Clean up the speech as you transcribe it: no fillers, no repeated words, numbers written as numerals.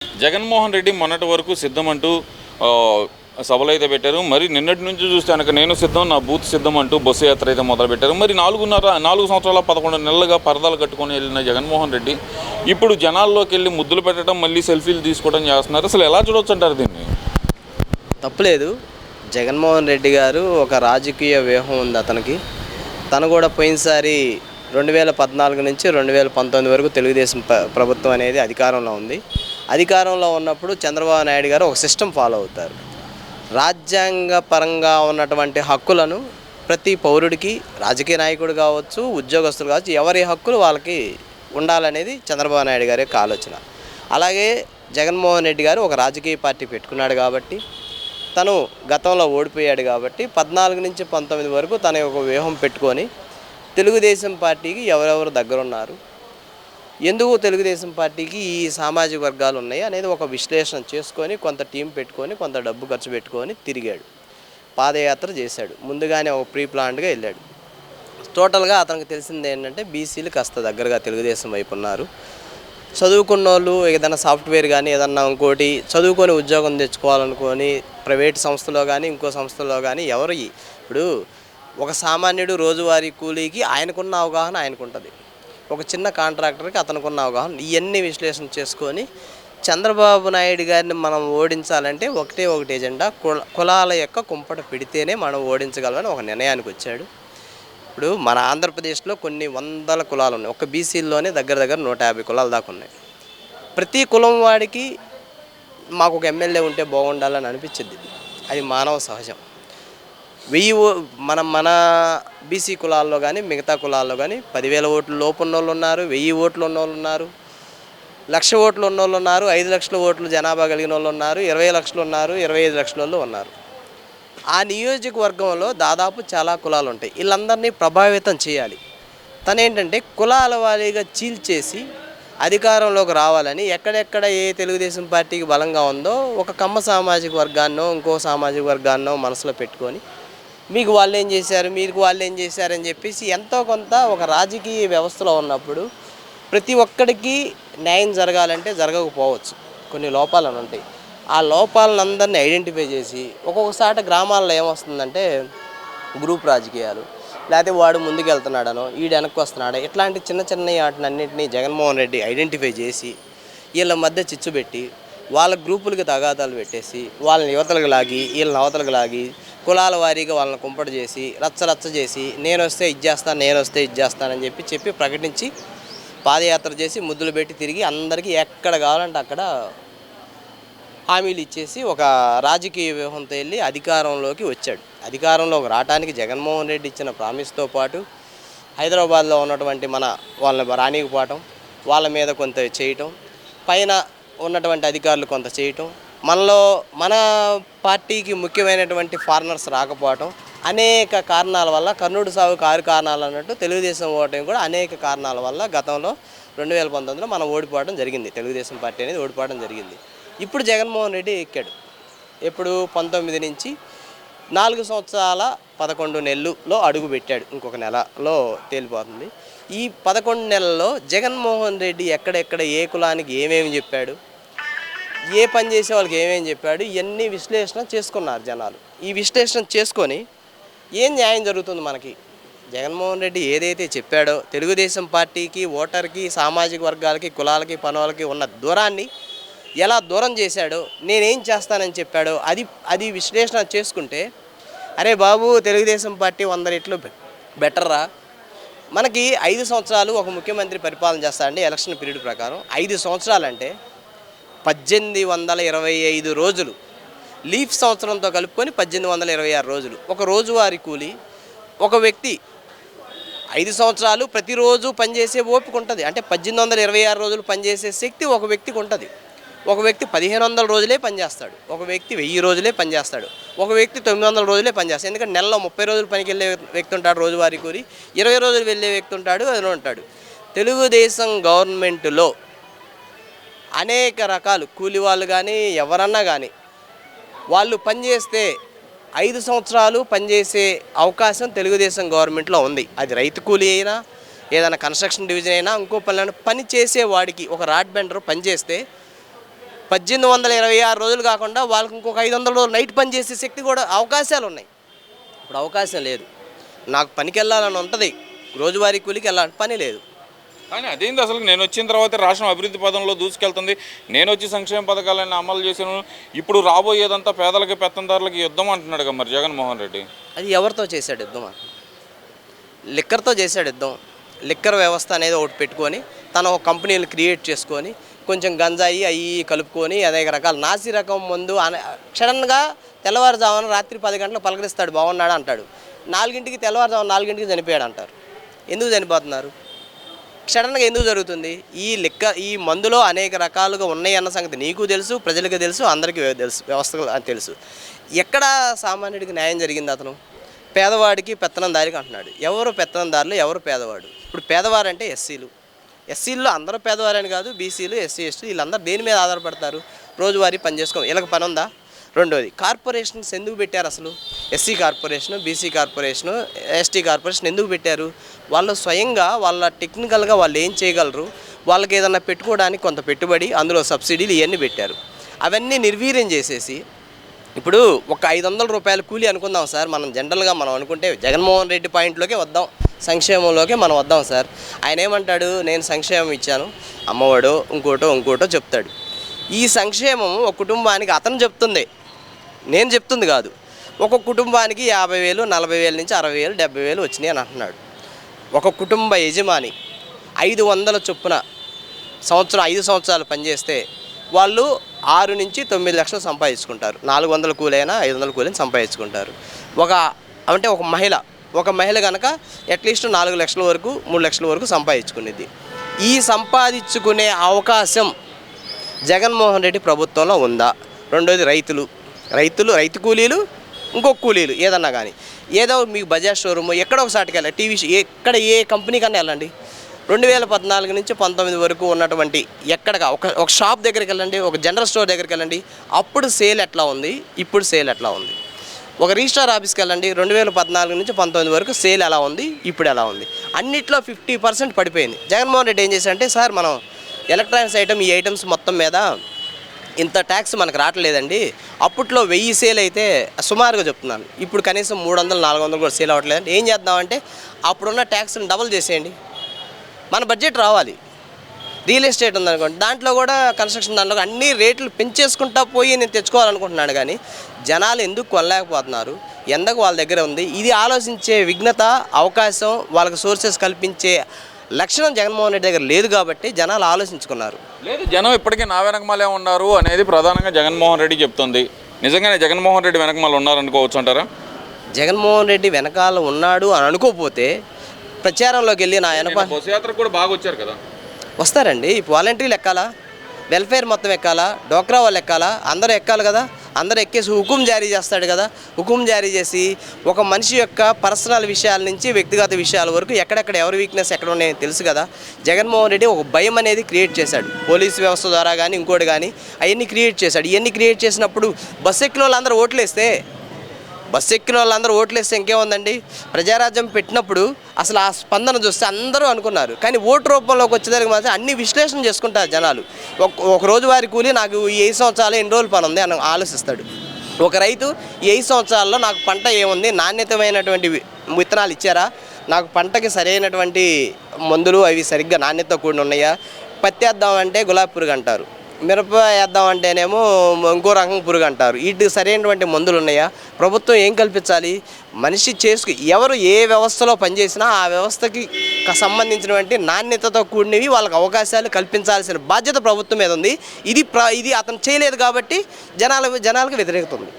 జగన్మోహన్ రెడ్డి మొన్నటి వరకు సిద్ధం అంటూ సభలు అయితే పెట్టారు. మరి నిన్నటి నుంచి చూస్తే కనుక నేను సిద్ధం, నా బూత్ సిద్ధం అంటూ బస్సు యాత్ర అయితే మొదలుపెట్టారు. మరి 4 సంవత్సరాల 11 నెలలుగా పరదాలు కట్టుకొని వెళ్ళిన జగన్మోహన్ రెడ్డి ఇప్పుడు జనాల్లోకి వెళ్ళి ముద్దులు పెట్టడం, మళ్ళీ సెల్ఫీలు తీసుకోవడం చేస్తున్నారు. అసలు ఎలా చూడవచ్చు అంటారు దీన్ని? తప్పులేదు. జగన్మోహన్ రెడ్డి గారు ఒక రాజకీయ వ్యూహం ఉంది అతనికి. తను కూడా పోయినసారి 2014 నుంచి 2019 వరకు తెలుగుదేశం ప్రభుత్వం అనేది అధికారంలో ఉంది. అధికారంలో ఉన్నప్పుడు చంద్రబాబు నాయుడు గారు ఒక సిస్టమ్ ఫాలో అవుతారు. రాజ్యాంగ పరంగా ఉన్నటువంటి హక్కులను ప్రతి పౌరుడికి, రాజకీయ నాయకుడు కావచ్చు, ఉద్యోగస్తులు కావచ్చు, ఎవరి హక్కులు వాళ్ళకి ఉండాలనేది చంద్రబాబు నాయుడు గారి యొక్క ఆలోచన. అలాగే జగన్మోహన్ రెడ్డి గారు ఒక రాజకీయ పార్టీ పెట్టుకున్నాడు కాబట్టి, తను గతంలో ఓడిపోయాడు కాబట్టి 14 నుంచి 19 వరకు తన ఒక వ్యూహం పెట్టుకొని తెలుగుదేశం పార్టీకి ఎవరెవరు దగ్గరున్నారు, ఎందుకు తెలుగుదేశం పార్టీకి ఈ సామాజిక వర్గాలు ఉన్నాయి అనేది ఒక విశ్లేషణ చేసుకొని, కొంత టీం పెట్టుకొని, కొంత డబ్బు ఖర్చు పెట్టుకొని తిరిగాడు. పాదయాత్ర చేశాడు. ముందుగానే ఒక ప్రీ ప్లాన్డ్గా వెళ్ళాడు. టోటల్గా అతనికి తెలిసింది ఏంటంటే బీసీలు కాస్త దగ్గరగా తెలుగుదేశం వైపు ఉన్నారు. చదువుకున్న వాళ్ళు ఏదైనా సాఫ్ట్వేర్ కానీ ఏదన్నా ఇంకోటి చదువుకొని ఉద్యోగం తెచ్చుకోవాలనుకొని ప్రైవేట్ సంస్థలో కానీ ఇంకో సంస్థలో కానీ ఎవరు ఇప్పుడు ఒక సామాన్యుడు రోజువారీ కూలీకి ఆయనకున్న అవగాహన ఆయనకుంటుంది, ఒక చిన్న కాంట్రాక్టర్కి అతనుకున్న అవగాహన. ఇవన్నీ విశ్లేషణ చేసుకొని చంద్రబాబు నాయుడు గారిని మనం ఓడించాలంటే ఒకటే ఎజెండా, కులాల యొక్క కుంపట పెడితేనే మనం ఓడించగలమని ఒక నిర్ణయానికి వచ్చాడు. ఇప్పుడు మన ఆంధ్రప్రదేశ్లో కొన్ని వందల కులాలు ఉన్నాయి. ఒక బీసీల్లోనే దగ్గర 150 కులాల దాకా ఉన్నాయి. ప్రతి కులం వాడికి మాకు ఒక ఎమ్మెల్యే ఉంటే బాగుండాలని అనిపించింది. అది మానవ సహజం. మన బీసీ కులాల్లో కానీ మిగతా కులాల్లో కానీ 10,000 ఓట్లు లోపు ఉన్నోళ్ళు ఉన్నారు, 1000 ఓట్లు ఉన్నోళ్ళు ఉన్నారు, 1,00,000 ఓట్లు ఉన్నోళ్ళు ఉన్నారు, 5 లక్షల ఓట్లు జనాభా కలిగిన వాళ్ళు ఉన్నారు, 20 లక్షలు ఉన్నారు, 25 లక్షల వాళ్ళు ఉన్నారు. ఆ నియోజకవర్గంలో దాదాపు చాలా కులాలు ఉంటాయి. వీళ్ళందరినీ ప్రభావితం చేయాలి. తనేంటంటే కులాల వారీగా చీల్చేసి అధికారంలోకి రావాలని ఎక్కడెక్కడ ఏ తెలుగుదేశం పార్టీకి బలంగా ఉందో ఒక కమ్మ సామాజిక వర్గాన్నో ఇంకో సామాజిక వర్గాన్నో మనసులో పెట్టుకొని మీకు వాళ్ళు ఏం చేశారు, మీకు వాళ్ళు ఏం చేశారని చెప్పేసి ఎంతో కొంత ఒక రాజకీయ వ్యవస్థలో ఉన్నప్పుడు ప్రతి ఒక్కడికి న్యాయం జరగాలంటే జరగకపోవచ్చు, కొన్ని లోపాలను ఉంటాయి. ఆ లోపాలను అందరినీ ఐడెంటిఫై చేసి ఒక్కొక్కసారి గ్రామాల్లో ఏమొస్తుందంటే గ్రూప్ రాజకీయాలు, లేకపోతే వాడు ముందుకు వెళ్తున్నాడనో ఈడు వెనక్కి వస్తున్నాడో ఇట్లాంటి చిన్న చిన్న వాటినన్నింటినీ జగన్మోహన్ రెడ్డి ఐడెంటిఫై చేసి వీళ్ళ మధ్య చిచ్చు పెట్టి వాళ్ళ గ్రూపులకి తగాదాలు పెట్టేసి వాళ్ళని యువతలకు లాగి వీళ్ళని అవతలకు లాగి కులాల వారీగా వాళ్ళని కుంపట చేసి రచ్చ చేసి నేను వస్తే ఇచ్చేస్తానని చెప్పి ప్రకటించి పాదయాత్ర చేసి ముద్దులు పెట్టి తిరిగి అందరికీ ఎక్కడ కావాలంటే అక్కడ హామీలు ఇచ్చేసి ఒక రాజకీయ వ్యూహంతో వెళ్ళి అధికారంలోకి వచ్చాడు. అధికారంలోకి రావడానికి జగన్మోహన్ రెడ్డి ఇచ్చిన ప్రామిస్తో పాటు హైదరాబాద్లో ఉన్నటువంటి వాళ్ళని రానికపోవటం, వాళ్ళ మీద కొంత చేయటం, పైన ఉన్నటువంటి అధికారులు కొంత చేయటం, మన పార్టీకి ముఖ్యమైనటువంటి ఫారినర్స్ రాకపోవటం, అనేక కారణాల వల్ల కర్ణుడి సాగుకు 6 కారణాలు అన్నట్టు తెలుగుదేశం ఓటమి కూడా అనేక కారణాల వల్ల గతంలో 2019లో మనం ఓడిపోవడం జరిగింది. తెలుగుదేశం పార్టీ అనేది ఓడిపోవడం జరిగింది. ఇప్పుడు జగన్మోహన్ రెడ్డి ఎక్కాడు. ఎప్పుడు 19 నుంచి 4 సంవత్సరాల 11 నెలల్లో అడుగు పెట్టాడు. ఇంకొక నెలలో తేలిపోతుంది. ఈ 11 నెలల్లో జగన్మోహన్ రెడ్డి ఎక్కడెక్కడ ఏ కులానికి ఏమేమి చెప్పాడు, ఏ పని చేసే వాళ్ళకి ఏమేమి చెప్పాడు, ఇవన్నీ విశ్లేషణ చేసుకున్నారు జనాలు. ఈ విశ్లేషణ చేసుకొని ఏం న్యాయం జరుగుతుంది మనకి, జగన్మోహన్ రెడ్డి ఏదైతే చెప్పాడో తెలుగుదేశం పార్టీకి, ఓటర్కి, సామాజిక వర్గాలకి, కులాలకి, పనులకి ఉన్న దూరాన్ని ఎలా దూరం చేశాడో, నేనేం చేస్తానని చెప్పాడో అది విశ్లేషణ చేసుకుంటే అరే బాబు తెలుగుదేశం పార్టీ 100 రెట్లు బెటర్రా. మనకి 5 సంవత్సరాలు ఒక ముఖ్యమంత్రి పరిపాలన చేస్తాడండి ఎలక్షన్ పీరియడ్ ప్రకారం. 5 సంవత్సరాలంటే 1825 రోజులు, లీఫ్ సంవత్సరంతో కలుపుకొని 1826 రోజులు. ఒక రోజువారీ కూలి ఒక వ్యక్తి 5 సంవత్సరాలు ప్రతిరోజు పనిచేసే ఓపిక ఉంటుంది. అంటే 1826 రోజులు పనిచేసే శక్తి ఒక వ్యక్తికి ఉంటుంది. ఒక వ్యక్తి 1500 రోజులే పనిచేస్తాడు, ఒక వ్యక్తి 1000 రోజులే పనిచేస్తాడు, ఒక వ్యక్తి 900 రోజులే పనిచేస్తాడు. ఎందుకంటే నెలలో 30 రోజులు పనికి వెళ్ళే వ్యక్తి ఉంటాడు రోజువారీ కూలి, 20 రోజులు వెళ్ళే వ్యక్తి ఉంటాడు, అదిలో ఉంటాడు. తెలుగుదేశం గవర్నమెంట్లో అనేక రకాలు కూలి వాళ్ళు కానీ ఎవరన్నా కానీ వాళ్ళు పనిచేస్తే 5 సంవత్సరాలు పనిచేసే అవకాశం తెలుగుదేశం గవర్నమెంట్లో ఉంది. అది రైతు కూలి అయినా ఏదైనా కన్స్ట్రక్షన్ డివిజన్ అయినా ఇంకో పని చేసేవాడికి ఒక రాడ్ బెండర్ పనిచేస్తే 1826 రోజులు కాకుండా వాళ్ళకి ఇంకొక 500 రోజులు నైట్ పని చేసే శక్తి కూడా అవకాశాలు ఉన్నాయి. ఇప్పుడు అవకాశం లేదు. నాకు పనికి వెళ్ళాలని ఉంటుంది, రోజువారీ కూలికి వెళ్ళాలని పని లేదు. కానీ అదేంది అసలు నేను వచ్చిన తర్వాత రాష్ట్రం అభివృద్ధి పదంలో దూసుకెళ్తుంది, నేను వచ్చి సంక్షేమ పథకాలను అమలు చేశాను, ఇప్పుడు రాబోయేదంతా పేదలకి పెత్తందారులకి యుద్ధం అంటున్నాడు కదా మరి జగన్మోహన్ రెడ్డి. అది ఎవరితో చేశాడు యుద్ధం? లిక్కర్తో చేశాడు యుద్ధం. లిక్కర్ వ్యవస్థ అనేది ఒకటి పెట్టుకొని తన ఒక కంపెనీలు క్రియేట్ చేసుకొని కొంచెం గంజాయి అవి కలుపుకొని అనేక రకాల నాసి రకం ముందు సడన్గా తెల్లవారుజామున రాత్రి 10 గంటలకు పలకరిస్తాడు, బాగున్నాడు అంటాడు. 4 తెల్లవారుజామున 4 చనిపోయాడు అంటారు. ఎందుకు చనిపోతున్నారు? సడన్గా ఎందుకు జరుగుతుంది? ఈ మందులో అనేక రకాలుగా ఉన్నాయి అన్న సంగతి నీకు తెలుసు, ప్రజలకు తెలుసు, అందరికీ తెలుసు, వ్యవస్థ అని తెలుసు. ఎక్కడ సామాన్యుడికి న్యాయం జరిగింది? అతను పేదవాడికి పెత్తనందారికి అంటున్నాడు. ఎవరు పెత్తనందారులు, ఎవరు పేదవాడు? ఇప్పుడు పేదవారు అంటే ఎస్సీల్లో అందరూ పేదవారని కాదు, బీసీలు, ఎస్సీ, ఎస్టీ వీళ్ళందరూ దేని మీద ఆధారపడతారు? రోజువారీ పని చేసుకో, వీళ్ళకి పని ఉందా? రెండోది, కార్పొరేషన్స్ ఎందుకు పెట్టారు అసలు? SC corporation, BC corporation, ST corporation ఎందుకు పెట్టారు? వాళ్ళు స్వయంగా వాళ్ళ టెక్నికల్గా వాళ్ళు ఏం చేయగలరు, వాళ్ళకి ఏదన్నా పెట్టుకోవడానికి కొంత పెట్టుబడి, అందులో సబ్సిడీలు ఇవన్నీ పెట్టారు. అవన్నీ నిర్వీర్యం చేసేసి ఇప్పుడు ఒక 500 రూపాయల కూలీ అనుకుందాం సార్. మనం జనరల్గా మనం అనుకుంటే జగన్మోహన్ రెడ్డి పాయింట్లోకే వద్దాం, సంక్షేమంలోకే మనం వద్దాం సార్. ఆయన ఏమంటాడు? నేను సంక్షేమం ఇచ్చాను, అమ్మఒడో ఇంకోటో చెప్తాడు. ఈ సంక్షేమం ఒక కుటుంబానికి అతను చెప్తుంది, నేను చెప్తుంది కాదు. ఒక కుటుంబానికి 50,000, 40,000 నుంచి 60,000, 70,000 వచ్చినాయి అని అంటున్నాడు. ఒక కుటుంబ యజమాని 500 చొప్పున 5 సంవత్సరాలు పనిచేస్తే వాళ్ళు 6 నుంచి 9 లక్షలు సంపాదించుకుంటారు. 400 కూలైనా 500 కూలైనా సంపాదించుకుంటారు. ఒక మహిళ కనుక అట్లీస్ట్ 4 లక్షల వరకు 3 లక్షల వరకు సంపాదించుకునేది. ఈ సంపాదించుకునే అవకాశం జగన్మోహన్ రెడ్డి ప్రభుత్వంలో ఉందా? రెండోది రైతు కూలీలు, ఇంకొక కూలీలు ఏదన్నా కానీ ఏదో మీకు బజాజ్ షోరూమ్ ఎక్కడో ఒకసాటికి వెళ్ళండి, టీవీ ఎక్కడ ఏ కంపెనీ కన్నా వెళ్ళండి, 2014 నుంచి 19 వరకు ఉన్నటువంటి ఎక్కడగా ఒక షాప్ దగ్గరికి వెళ్ళండి, ఒక జనరల్ స్టోర్ దగ్గరికి వెళ్ళండి, అప్పుడు సేల్ ఎట్లా ఉంది, ఇప్పుడు సేల్ ఎట్లా ఉంది. ఒక రిజిస్ట్రార్ ఆఫీస్కి వెళ్ళండి, 2014 నుంచి 19 వరకు సేల్ ఎలా ఉంది, ఇప్పుడు ఎలా ఉంది. అన్నిట్లో 50% పడిపోయింది. జగన్మోహన్ రెడ్డి ఏం చేశారంటే, సార్ మనం ఎలక్ట్రానిక్స్ ఈ ఐటమ్స్ మొత్తం మీద ఇంత ట్యాక్స్ మనకు రావట్లేదండి, అప్పట్లో 1000 సేల్ అయితే సుమారుగా చెప్తున్నాను, ఇప్పుడు కనీసం 300, 400 కూడా సేల్ అవ్వట్లేదండి. ఏం చేద్దామంటే అప్పుడున్న ట్యాక్స్ని డబుల్ చేసేయండి, మన బడ్జెట్ రావాలి. రియల్ ఎస్టేట్ ఉందనుకోండి, దాంట్లో కూడా కన్స్ట్రక్షన్ దాంట్లో అన్ని రేట్లు పెంచేసుకుంటా పోయి నేను తెచ్చుకోవాలనుకుంటున్నాను. కానీ జనాలు ఎందుకు కొనలేకపోతున్నారు, ఎందుకు వాళ్ళ దగ్గర ఉంది, ఇది ఆలోచించే విఘ్నత, అవకాశం, వాళ్ళకి సోర్సెస్ కల్పించే లక్షణం జగన్మోహన్ రెడ్డి దగ్గర లేదు. కాబట్టి జనాలు ఆలోచించుకున్నారు. లేదు, జనం ఇప్పటికీ నా వెనకమాలే ఉన్నారు అనేది ప్రధానంగా జగన్మోహన్ రెడ్డి చెప్తుంది. నిజంగానే జగన్మోహన్ రెడ్డి వెనకమాల ఉన్నారనుకోవచ్చు అంటారా? జగన్మోహన్ రెడ్డి వెనకాల ఉన్నాడు అని అనుకోకపోతే ప్రచారంలోకి వెళ్ళి నా బస్సు యాత్ర కూడా బాగా వచ్చారు కదా. వస్తారండి. ఇప్పుడు వాలంటీర్లు ఎక్కాలా, వెల్ఫేర్ మొత్తం ఎక్కాలా, డోక్రా వాళ్ళు ఎక్కాలా, అందరూ ఎక్కాలి కదా. అందరూ ఎక్కేసి హుకుం జారీ చేస్తాడు కదా. హుకుం జారీ చేసి ఒక మనిషి యొక్క పర్సనల్ విషయాల నుంచి వ్యక్తిగత విషయాల వరకు ఎక్కడెక్కడ ఎవరి వీక్నెస్ ఎక్కడ ఉన్నాయని తెలుసు కదా. జగన్మోహన్ రెడ్డి ఒక భయం అనేది క్రియేట్ చేశాడు, పోలీసు వ్యవస్థ ద్వారా కానీ ఇంకోటి కానీ అవన్నీ క్రియేట్ చేశాడు. ఇవన్నీ క్రియేట్ చేసినప్పుడు బస్సు ఎక్కిన వాళ్ళందరూ ఓట్లేస్తే ఇంకేముందండి. ప్రజారాజ్యం పెట్టినప్పుడు అసలు ఆ స్పందన చూస్తే అందరూ అనుకున్నారు. కానీ ఓటు రూపంలోకి వచ్చేదానికి మాత్రం అన్ని విశ్లేషణ చేసుకుంటారు జనాలు. ఒక రోజువారీ కూలి నాకు ఈ 5 సంవత్సరాలు ఎన్ని రోజులు పని ఉంది అని ఆలోచిస్తాడు. ఒక రైతు ఈ 5 సంవత్సరాల్లో నాకు పంట ఏముంది, నాణ్యతమైనటువంటి విత్తనాలు ఇచ్చారా, నాకు పంటకి సరైనటువంటి మందులు అవి సరిగ్గా నాణ్యతతో కూడి ఉన్నాయా, పత్తి వేద్దామంటే గులాబీ పురుగు అంటారు, మిరప వేద్దామంటేనేమో ఇంకో రకం పురుగు అంటారు. వీటికి సరైనటువంటి మందులు ఉన్నాయా, ప్రభుత్వం ఏం కల్పించాలి, మనిషి ఎవరు ఏ వ్యవస్థలో పనిచేసినా ఆ వ్యవస్థకి సంబంధించినటువంటి నాణ్యతతో కూడినవి వాళ్ళకి అవకాశాలు కల్పించాల్సిన బాధ్యత ప్రభుత్వం మీద ఉంది. ఇది అతను చేయలేదు కాబట్టి జనాలకు వ్యతిరేకత ఉంది.